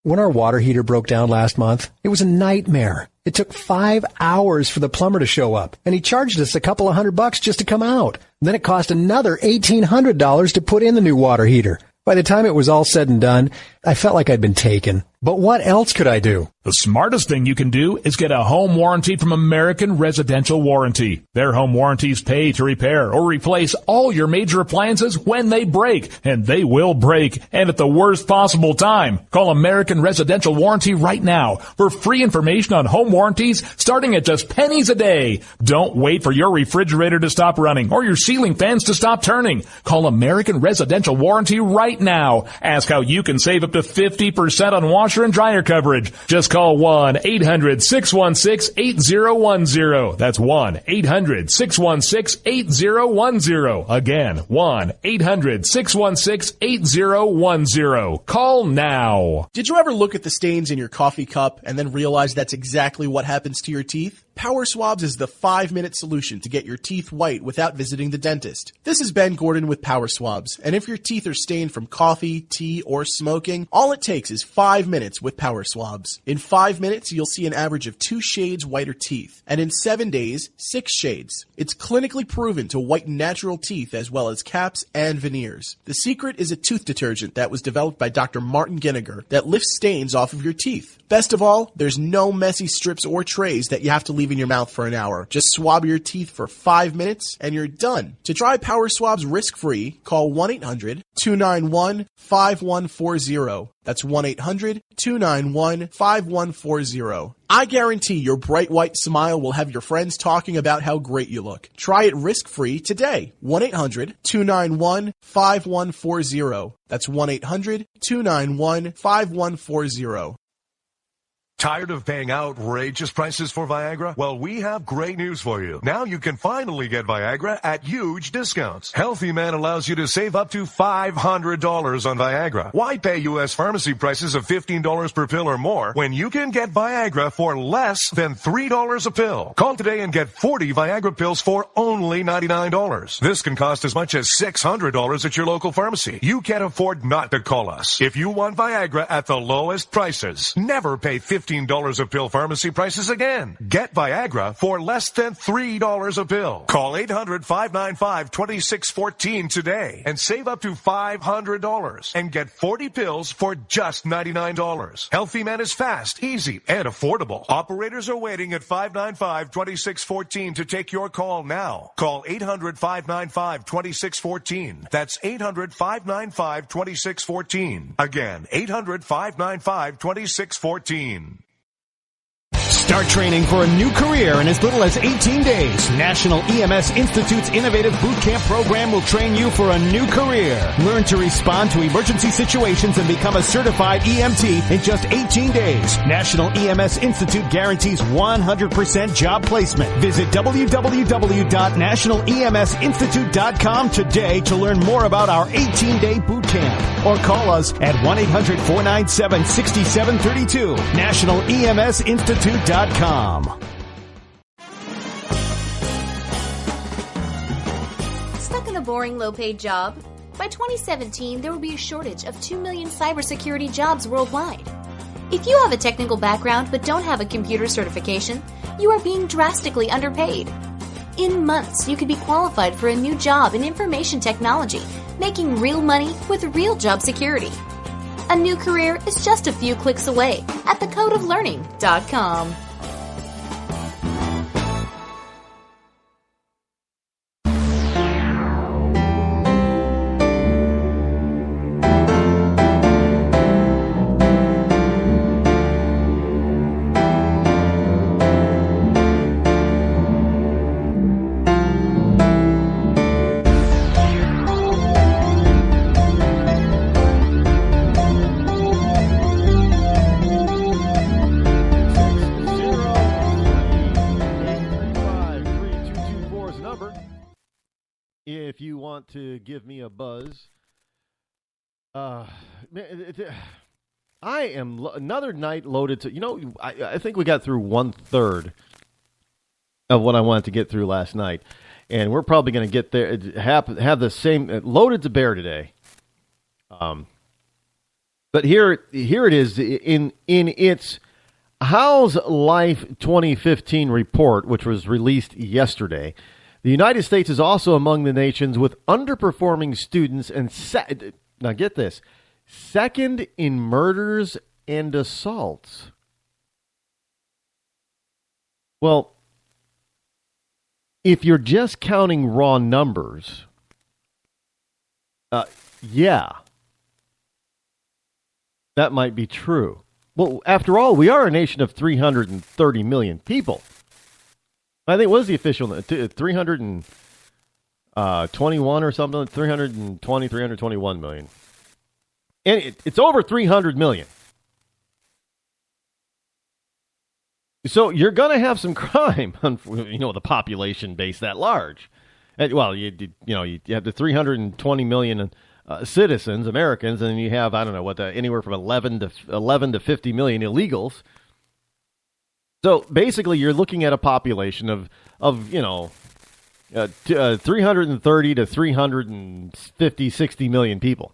When our water heater broke down last month, it was a nightmare. It took 5 hours for the plumber to show up, and he charged us a couple of $100 just to come out. Then it cost another $1,800 to put in the new water heater. By the time it was all said and done, I felt like I'd been taken. But what else could I do? The smartest thing you can do is get a home warranty from American Residential Warranty. Their home warranties pay to repair or replace all your major appliances when they break, and they will break, and at the worst possible time. Call American Residential Warranty right now for free information on home warranties starting at just pennies a day. Don't wait for your refrigerator to stop running or your ceiling fans to stop turning. Call American Residential Warranty right now. Ask how you can save up to 50% on washer and dryer coverage. Just call 1-800-616-8010. That's 1-800-616-8010. Again, 1-800-616-8010. Call now. Did you ever look at the stains in your coffee cup and then realize that's exactly what happens to your teeth? Power Swabs is the 5-minute solution to get your teeth white without visiting the dentist. This is Ben Gordon with Power Swabs, and if your teeth are stained from coffee, tea, or smoking, all it takes is 5 minutes with Power Swabs. In 5 minutes, you'll see an average of 2 shades whiter teeth, and in 7 days, 6 shades. It's clinically proven to whiten natural teeth as well as caps and veneers. The secret is a tooth detergent that was developed by Dr. Martin Ginniger that lifts stains off of your teeth. Best of all, there's no messy strips or trays that you have to leave in your mouth for an hour. Just swab your teeth for 5 minutes and you're done. To try Power Swabs risk-free, call 1-800-291-5140. That's 1-800-291-5140. I guarantee your bright white smile will have your friends talking about how great you look. Try it risk-free today. 1-800-291-5140. That's 1-800-291-5140. Tired of paying outrageous prices for Viagra? Well, we have great news for you. Now you can finally get Viagra at huge discounts. Healthy Man allows you to save up to $500 on Viagra. Why pay U.S. pharmacy prices of $15 per pill or more when you can get Viagra for less than $3 a pill? Call today and get 40 Viagra pills for only $99. This can cost as much as $600 at your local pharmacy. You can't afford not to call us. If you want Viagra at the lowest prices, never pay $15 a pill pharmacy prices again. Get Viagra for less than $3 a pill. Call 800-595-2614 today and save up to $500 and get 40 pills for just $99. Healthy Man is fast, easy, and affordable. Operators are waiting at 595-2614 to take your call now. Call 800-595-2614. That's 800-595-2614. Again, 800-595-2614. Start training for a new career in as little as 18 days. National EMS Institute's innovative boot camp program will train you for a new career. Learn to respond to emergency situations and become a certified EMT in just 18 days. National EMS Institute guarantees 100% job placement. Visit www.nationaleMSinstitute.com today to learn more about our 18-day boot camp. Or call us at 1-800-497-6732. NationalEMSInstitute.com. Stuck in a boring, low-paid job? By 2017, there will be a shortage of 2 million cybersecurity jobs worldwide. If you have a technical background but don't have a computer certification, you are being drastically underpaid. In months, you could be qualified for a new job in information technology, making real money with real job security. A new career is just a few clicks away at thecodeoflearning.com. If you want to give me a buzz, I am another night loaded to, I think we got through 1/3 of what I wanted to get through last night. And we're probably going to get there, have the same, loaded to bear today. But here it is in its How's Life 2015 report, which was released yesterday. The United States is also among the nations with underperforming students and now get this, second in murders and assaults. Well, if you're just counting raw numbers, yeah, that might be true. Well, after all, we are a nation of 330 million people. I think, what is the official, 321 or something, 321 million. And it's over 300 million. So you're going to have some crime, the population base that large. Well, you have the 320 million citizens, Americans, and then you have, I don't know, anywhere from 11 to 50 million illegals. So basically, you're looking at a population of 330 to 350, 60 million people.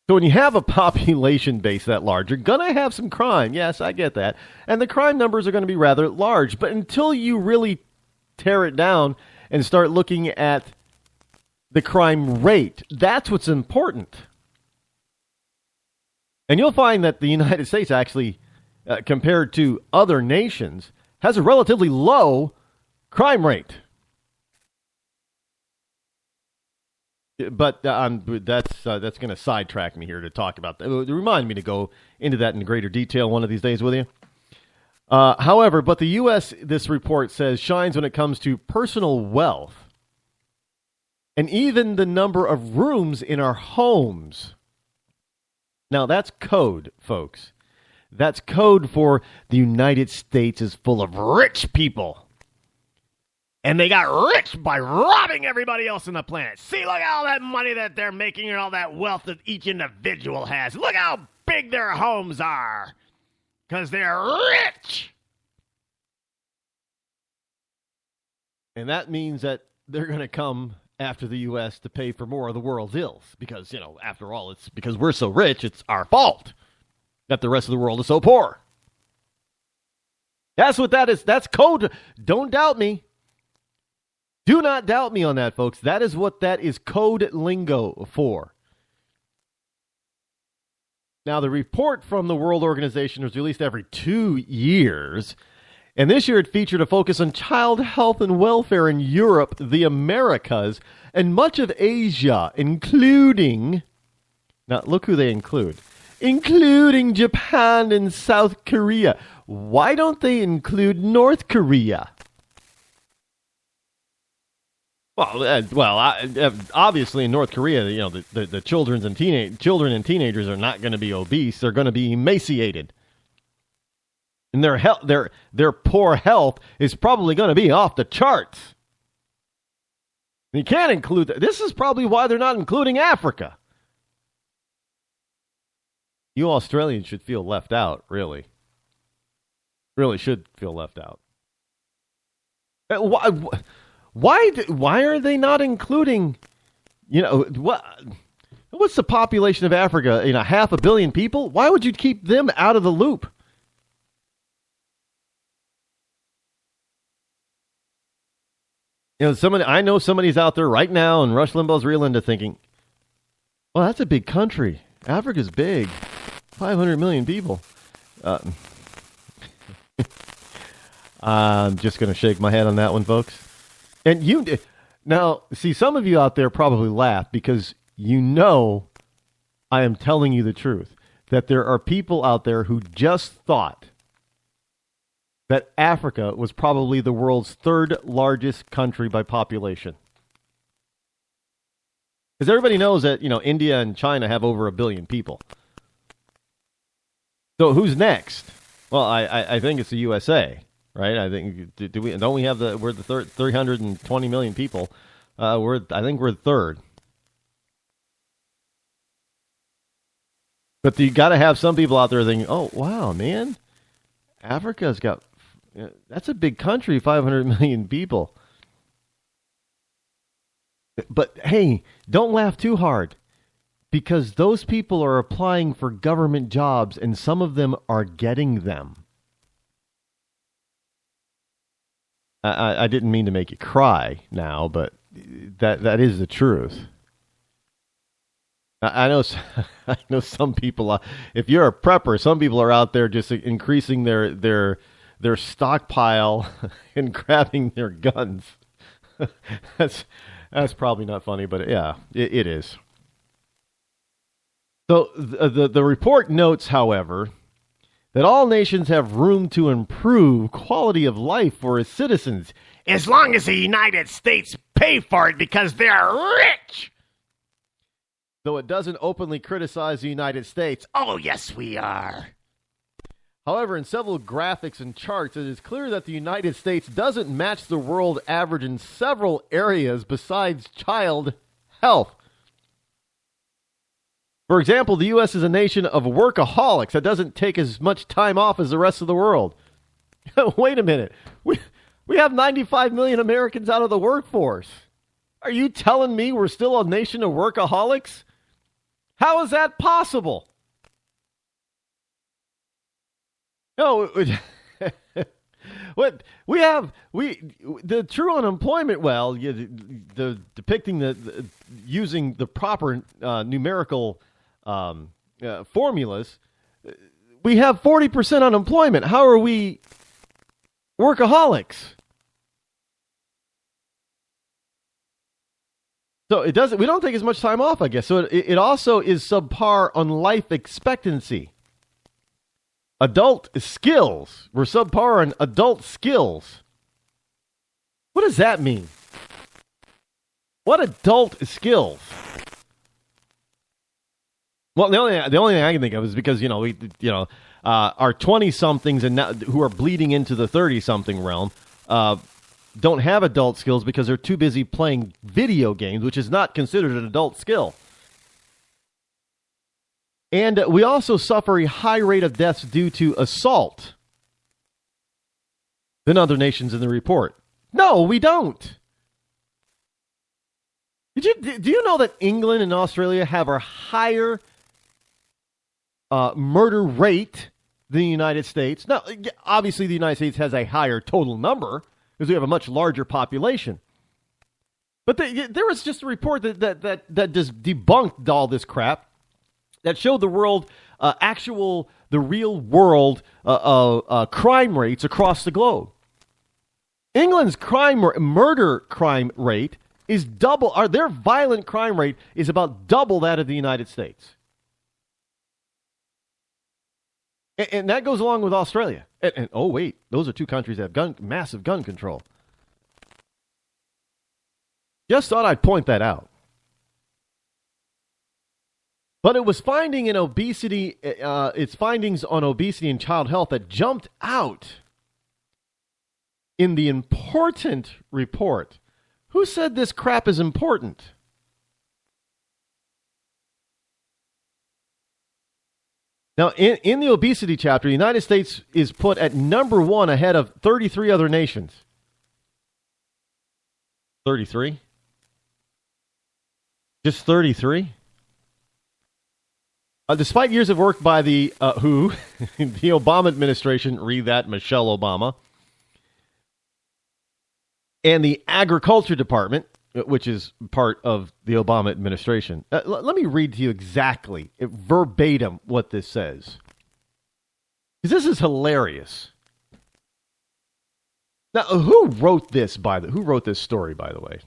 So when you have a population base that large, you're going to have some crime. Yes, I get that. And the crime numbers are going to be rather large. But until you really tear it down and start looking at the crime rate, that's what's important. And you'll find that the United States actually, compared to other nations, has a relatively low crime rate. But that's going to sidetrack me here to talk about that. Remind me to go into that in greater detail one of these days with you. However, but the U.S., this report says, shines when it comes to personal wealth and even the number of rooms in our homes. Now, that's code, folks. That's code for the United States is full of rich people. And they got rich by robbing everybody else on the planet. See, look at all that money that they're making and all that wealth that each individual has. Look how big their homes are. Because they're rich. And that means that they're going to come after the U.S. to pay for more of the world's ills. Because, after all, it's because we're so rich, it's our fault that the rest of the world is so poor. That's what that is. That's code. Don't doubt me. Do not doubt me on that, folks. That is what that is code lingo for. Now, the report from the World Organization was released every 2 years, and this year it featured a focus on child health and welfare in Europe, the Americas, and much of Asia, including, now look who they including Japan and South Korea. Why don't they include North Korea? Well, obviously in North Korea, the children and teenagers are not going to be obese; they're going to be emaciated, and their poor health is probably going to be off the charts. You can't include that. This is probably why they're not including Africa. You Australians should feel left out, really. Really should feel left out. Why are they not including, what's the population of Africa? 500 million people? Why would you keep them out of the loop? I know somebody's out there right now, and Rush Limbaugh's real into thinking, well, that's a big country. Africa's big. 500 million people. I'm just going to shake my head on that one, folks. And now, see, some of you out there probably laugh because I am telling you the truth, that there are people out there who just thought that Africa was probably the world's third largest country by population. Because everybody knows that, India and China have over 1 billion people. So who's next? Well, I think it's the USA. Right, I think don't we have we're the third 320 million people. I think we're third. But you got to have some people out there thinking, "Oh, wow, man, Africa's got that's a big country, 500 million people." But hey, don't laugh too hard. because those people are applying for government jobs and some of them are getting them. I didn't mean to make you cry now, but that is the truth. I know some people. If you're a prepper, some people are out there just increasing their stockpile and grabbing their guns. That's probably not funny, but yeah, it is. So the report notes, however, that all nations have room to improve quality of life for its citizens, as long as the United States pay for it because they're rich. Though it doesn't openly criticize the United States. Oh, yes, we are. However, in several graphics and charts, it is clear that the United States doesn't match the world average in several areas besides child health. For example, the U.S. is a nation of workaholics that doesn't take as much time off as the rest of the world. Wait a minute. We have 95 million Americans out of the workforce. Are you telling me we're still a nation of workaholics? How is that possible? No, what the true unemployment. Well, the depicting using the proper numerical formulas. We have 40% unemployment. How are we workaholics? So it doesn't. We don't take as much time off, I guess. So it also is subpar on life expectancy. Adult skills. We're subpar on adult skills. What does that mean? What adult skills? Well, the only thing I can think of is because our 20-somethings and now, who are bleeding into the 30-something realm don't have adult skills because they're too busy playing video games, which is not considered an adult skill. And we also suffer a high rate of deaths due to assault than other nations in the report. No, we don't. Do you know that England and Australia have a higher murder rate than the United States? Now, obviously, the United States has a higher total number because we have a much larger population. But there was just a report that just debunked all this crap that showed the world, the real world crime rates across the globe. England's murder crime rate is double. Their violent crime rate is about double that of the United States. And that goes along with Australia. And oh, wait, those are two countries that have massive gun control. Just thought I'd point that out. But it was finding in obesity, its findings on obesity and child health that jumped out in the important report. Who said this crap is important? Now, in the obesity chapter, the United States is put at number 1 ahead of 33 other nations. 33? Just 33? Despite years of work by the WHO, the Obama administration, read that, Michelle Obama, and the Agriculture Department, which is part of the Obama administration. Let me read to you exactly, verbatim, what this says. Because this is hilarious. Now, who wrote this story, by the way?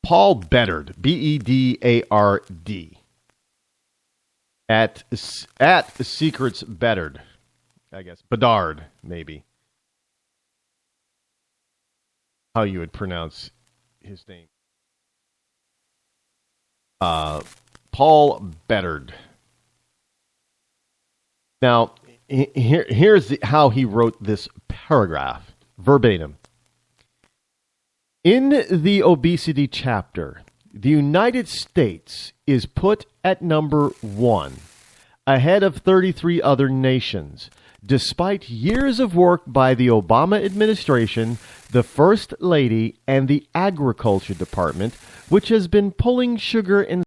Paul Bedard, B-E-D-A-R-D, at Secrets Bedard, I guess, Bedard, maybe, how you would pronounce his name. Paul Bedard. Now, here's how he wrote this paragraph, verbatim. In the obesity chapter, the United States is put at number 1, ahead of 33 other nations, despite years of work by the Obama administration, the First Lady, and the Agriculture Department, which has been pulling sugar and